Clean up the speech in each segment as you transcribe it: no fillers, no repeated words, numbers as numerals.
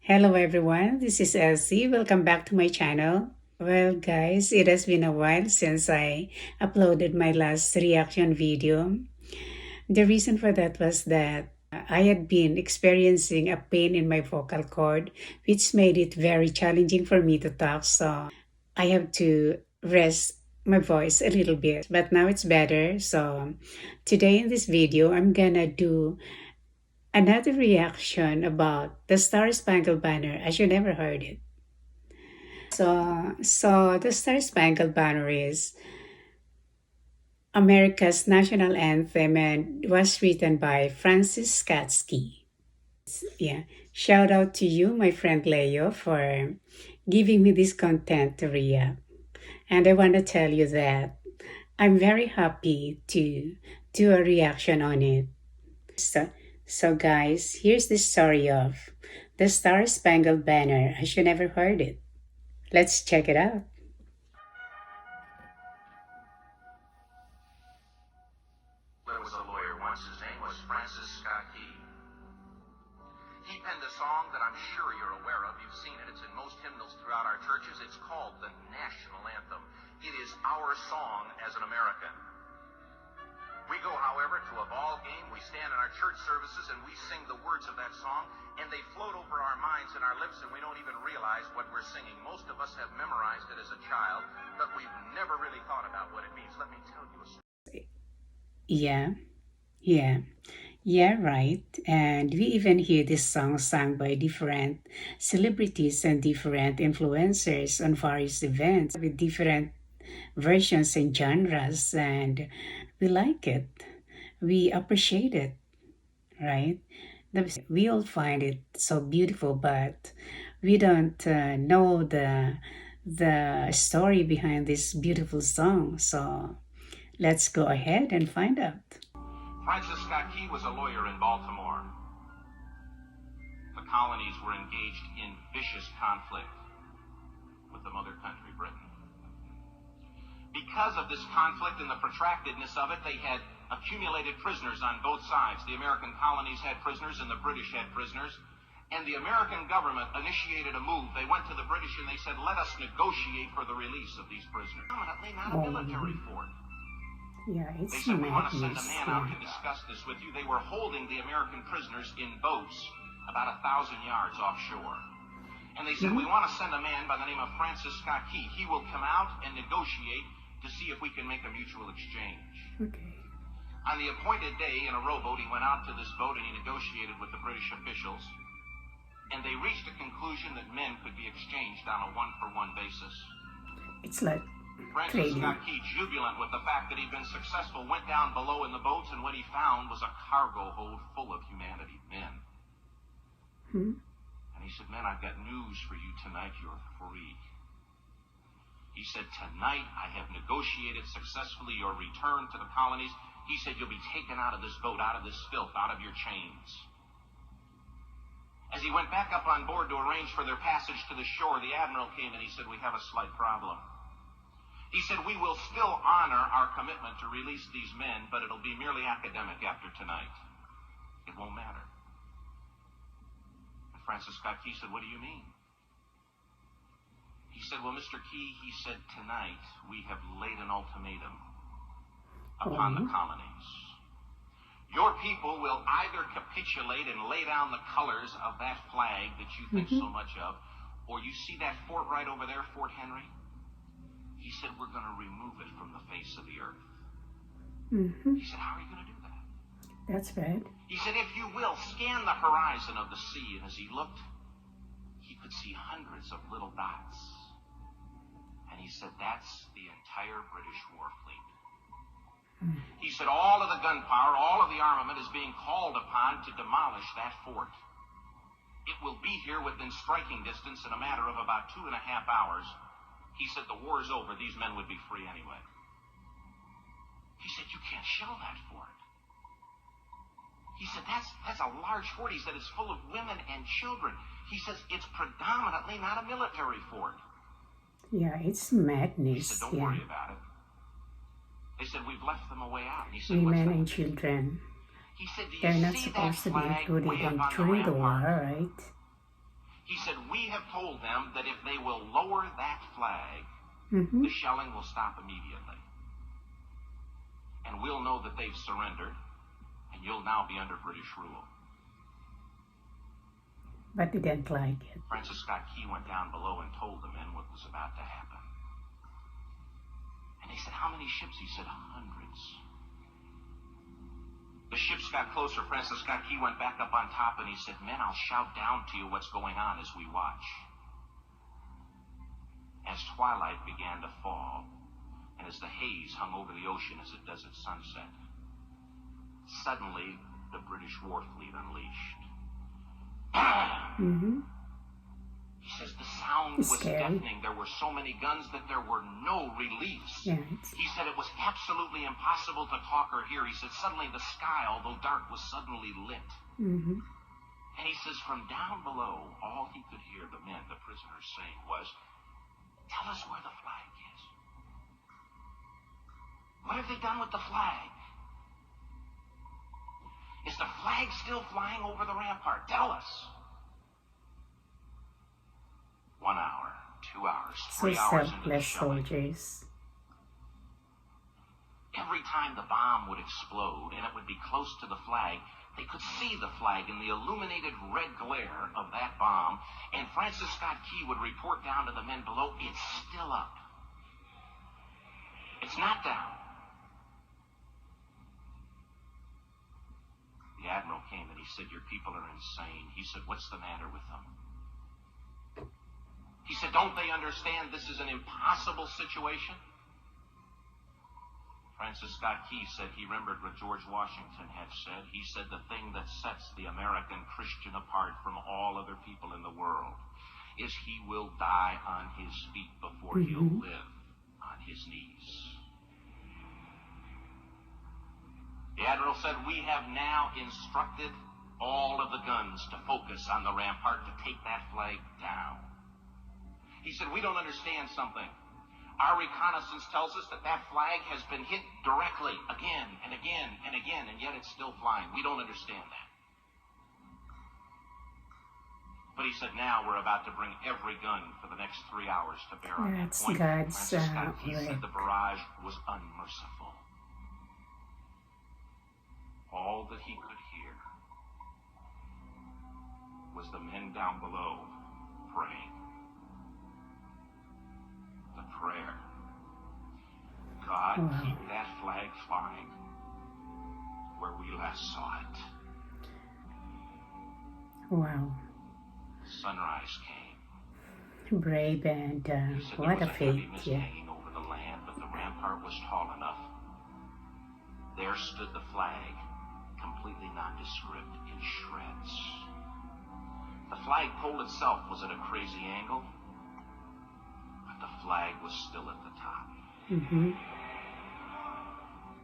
Hello everyone, this is Elsie. Welcome back to my channel. Well guys, it has been a while since I uploaded my last reaction video. The reason for that was that I had been experiencing a pain in my vocal cord, which made it very challenging for me to talk. So I have to rest my voice a little bit, but now it's better. So today in this video, I'm gonna do another reaction about the Star Spangled Banner, as you never heard it. So the Star Spangled Banner is America's national anthem and was written by Francis Skatsky. Yeah, shout out to you, my friend Leo, for giving me this content to react. And I want to tell you that I'm very happy to do a reaction on it. So guys, here's the story of the Star Spangled Banner, as you never heard it. Let's check it out. There was a lawyer once, his name was Francis Scott-Key. He penned a song that I'm sure you're aware of. You've seen it. It's in most hymnals throughout our churches. It's called the national anthem. It is our song as an American. We go, however, to a ball game. We stand in our church services and we sing the words of that song, and they float over our minds and our lips, and we don't even realize what we're singing. Most of us have memorized it as a child, but we've never really thought about what it means. Let me tell you a story. Yeah, right. And we even hear this song sung by different celebrities and different influencers on various events with different versions and genres, and we like it. We appreciate it, right? We all find it so beautiful, but we don't know the story behind this beautiful song. So let's go ahead and find out. Francis Scott-Key was a lawyer in Baltimore. The colonies were engaged in vicious conflict with the mother country, Britain. Because of this conflict and the protractedness of it, they had accumulated prisoners on both sides. The American colonies had prisoners and the British had prisoners. And the American government initiated a move. They went to the British and they said, let us negotiate for the release of these prisoners. Predominantly not a military fort. Yeah, it's They said, we want to send madness. a man out to discuss this with you. They were holding the American prisoners in boats about 1,000 yards offshore. And they said, we want to send a man by the name of Francis Scott-Key. He will come out and negotiate to see if we can make a mutual exchange. Okay. On the appointed day, in a rowboat, he went out to this boat and he negotiated with the British officials. And they reached a conclusion that men could be exchanged on a one-for-one basis. It's like Francis trading. Scott-Key, jubilant with the fact that he'd been successful, went down below in the boats, and what he found was a cargo hold full of humanity, men. And he said, men, I've got news for you tonight. You're free. He said, tonight I have negotiated successfully your return to the colonies. He said, you'll be taken out of this boat, out of this filth, out of your chains. As he went back up on board to arrange for their passage to the shore, the admiral came and he said, we have a slight problem. He said, we will still honor our commitment to release these men, but it'll be merely academic after tonight. It won't matter. And Francis Scott-Key said, what do you mean? He said, well, Mr. Key, he said, tonight we have laid an ultimatum upon the colonies. Your people will either capitulate and lay down the colors of that flag that you think so much of, or you see that fort right over there, Fort Henry? He said, we're going to remove it from the face of the earth. He said, how are you going to do that? That's right. He said, if you will, scan the horizon of the sea. And as he looked, he could see hundreds of little dots. And he said, that's the entire British war fleet. He said, all of the gunpowder, all of the armament is being called upon to demolish that fort. It will be here within striking distance in a matter of about 2.5 hours. He said, the war is over. These men would be free anyway. He said, you can't shell that fort. He said, that's a large fort. He said, it's full of women and children. He says, it's predominantly not a military fort. Yeah, it's He madness. said, don't worry about it. They said, we've left them a way out. And he said, Women what's and that? children, He said, do you they're not see supposed that to be flag included way up in on the during the war, rampart? right? He have told them that if they will lower that flag, Mm-hmm. the shelling will stop immediately. And we'll know that they've surrendered, and you'll now be under British rule. But they didn't like it. Francis Scott Key went down below and told the men what was about to happen. And they said, how many ships? He said, hundreds. The ships got closer. Francis Scott Key went back up on top and he said, men, I'll shout down to you what's going on as we watch. As twilight began to fall, and as the haze hung over the ocean as it does at sunset, suddenly the British war fleet unleashed. Mm-hmm. He says the sound It's was scary. deafening. There were so many guns that there were no reliefs. Yeah. He said it was absolutely impossible to talk or hear. He said suddenly the sky, although dark, was suddenly lit. Mm-hmm. And he says from down below, all he could hear the men, the prisoners, saying was, tell us where the flag is. What have they done with the flag? Is the flag still flying over the rampart? Tell us. 1 hour, 2 hours, So 3 hours into the selfless shelling. soldiers. Every time the bomb would explode and it would be close to the flag, they could see the flag in the illuminated red glare of that bomb, and Francis Scott Key would report down to the men below, it's still up. It's not down. The admiral came and he said, your people are insane. He said, what's the matter with them? He said, don't they understand this is an impossible situation? Francis Scott Key said he remembered what George Washington had said. He said the thing that sets the American Christian apart from all other people in the world is he will die on his feet before he'll live on his knees. The admiral said, we have now instructed all of the guns to focus on the rampart to take that flag down. He said, we don't understand something. Our reconnaissance tells us that that flag has been hit directly again and again and again, and yet it's still flying. We don't understand that. But he said, now we're about to bring every gun for the next 3 hours to bear on that That's point. God's Francis Scott Key way. said the barrage was unmerciful. All that he could hear was the men down below praying. The prayer. God, keep that flag flying where we last saw it. Wow. Sunrise came. Brave and He said there what was a a heavy faith, mist yeah. hanging over the land, but the rampart was tall enough. There stood the flag, completely nondescript, in shreds. The flagpole itself was at a crazy angle, but the flag was still at the top. Mm-hmm.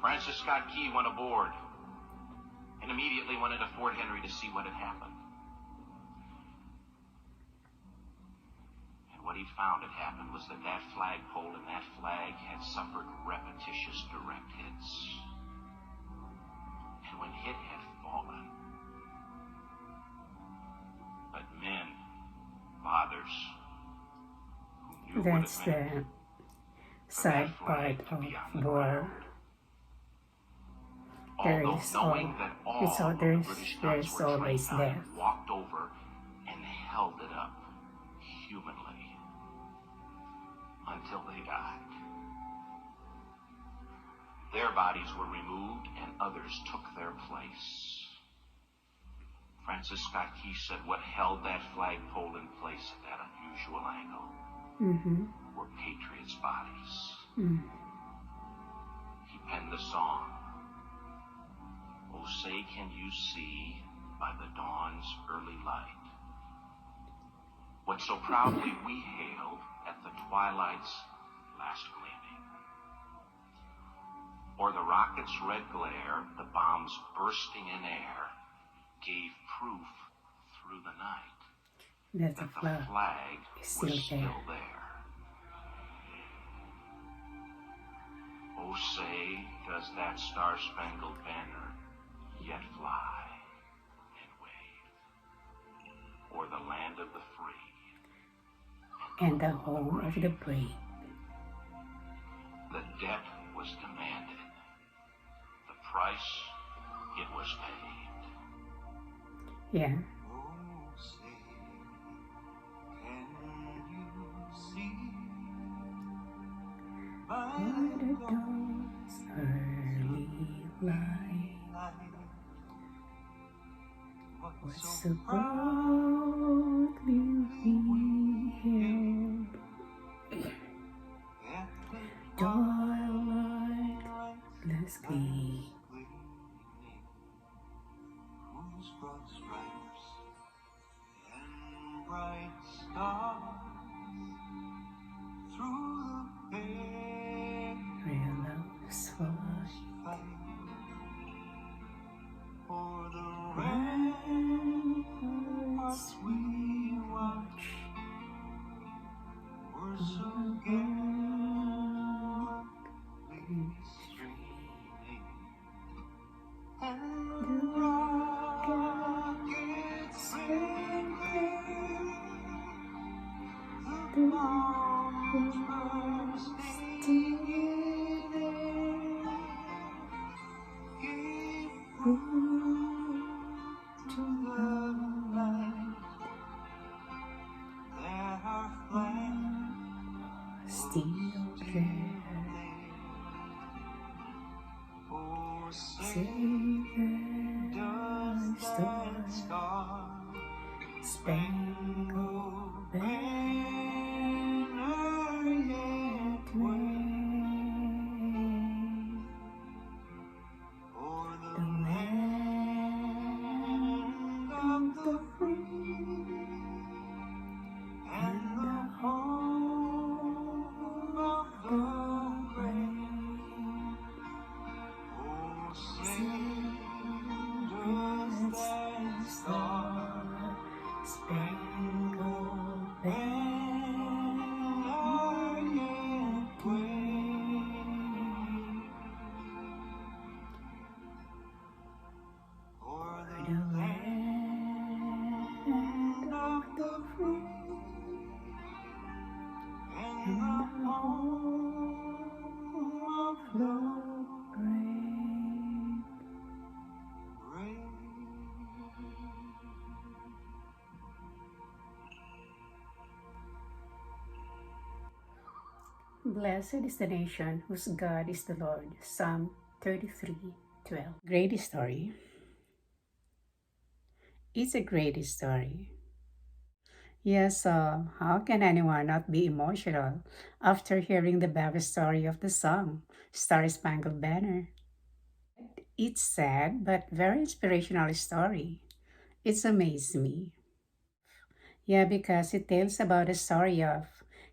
Francis Scott Key went aboard and immediately went into Fort Henry to see what had happened. And what he found had happened was that that flagpole and that flag had suffered repetitious direct hits. And when hit had fallen, but men, fathers, who knew That's what it meant the sad part of war. There although is knowing that all it's all of the there's British guns were always trained on it, death. walked over and held it up humanly until they died. Their bodies were removed and others took their place. Francis Scott Key said what held that flagpole in place at that unusual angle were patriots' bodies. He penned the song, "Oh, say can you see by the dawn's early light what so proudly we hailed at the twilight's last gleaming? Or the rocket's red glare, the bombs bursting in air, gave proof through the night That that the the flag flag is was still still there." there. Oh, say, does that Star Spangled Banner yet fly and wave o'er the land of the free and the home of the brave. The debt was demanded. The price, it was paid. Yeah. Oh, say, can you see by the dawn's early light what so proudly we hailed at the twilight's gleaming, whose broad stripes and bright stars through the perilous fight for the ramparts we watch were so gallantly streaming, and the rockets singing, the bombs bursting in air, gave proof to the night that our flag Still there. Oh, say does that star spangled banner yet wave o'er the land of the free and the home of the brave? Oh, say does that star spangled banner yet wave o'er the land of the free and the home of the brave? Blessed is the nation whose God is the Lord. Psalm 33:12. Great story. It's a great story. Yes, how can anyone not be emotional after hearing the backstory of the song, Star Spangled Banner? It's sad but very inspirational story. It's amazed me. Yeah, because it tells about a story of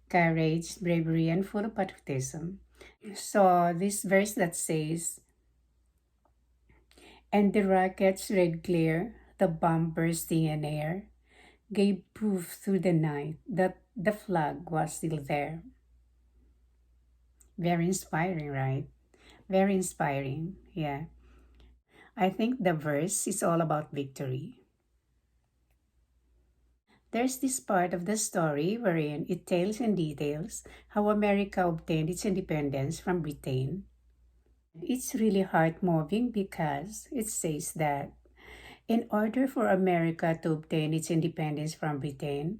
courage, bravery, and full of patriotism. So this verse that says, and the rocket's red glare, the bomb bursting in air, gave proof through the night that the flag was still there. Very inspiring, right? Very inspiring, yeah. I think the verse is all about victory. There's this part of the story wherein it tells in details how America obtained its independence from Britain. It's really heart moving because it says that in order for America to obtain its independence from Britain,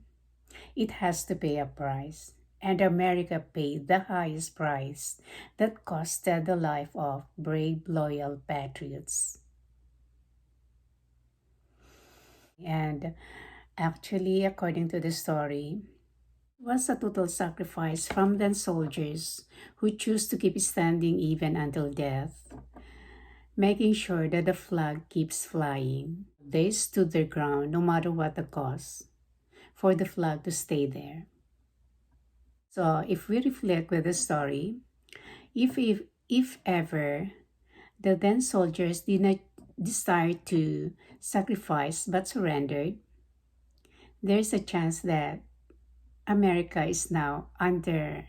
it has to pay a price. And America paid the highest price that costed the life of brave, loyal patriots. And actually, according to the story, it was a total sacrifice from the soldiers who choose to keep standing even until death, making sure that the flag keeps flying. They stood their ground no matter what the cost for the flag to stay there. So if we reflect with the story, if ever the then soldiers did not decide to sacrifice but surrendered, there's a chance that America is now under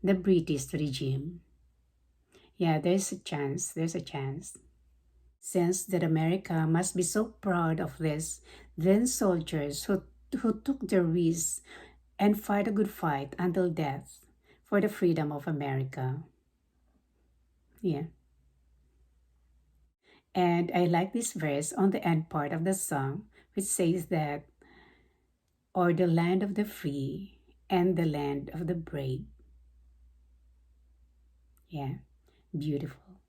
the British regime. Yeah, there's a chance. Since that America must be so proud of this then soldiers who took the risk and fight a good fight until death for the freedom of America. Yeah. And I like this verse on the end part of the song, which says that, or the land of the free and the land of the brave. Yeah, beautiful.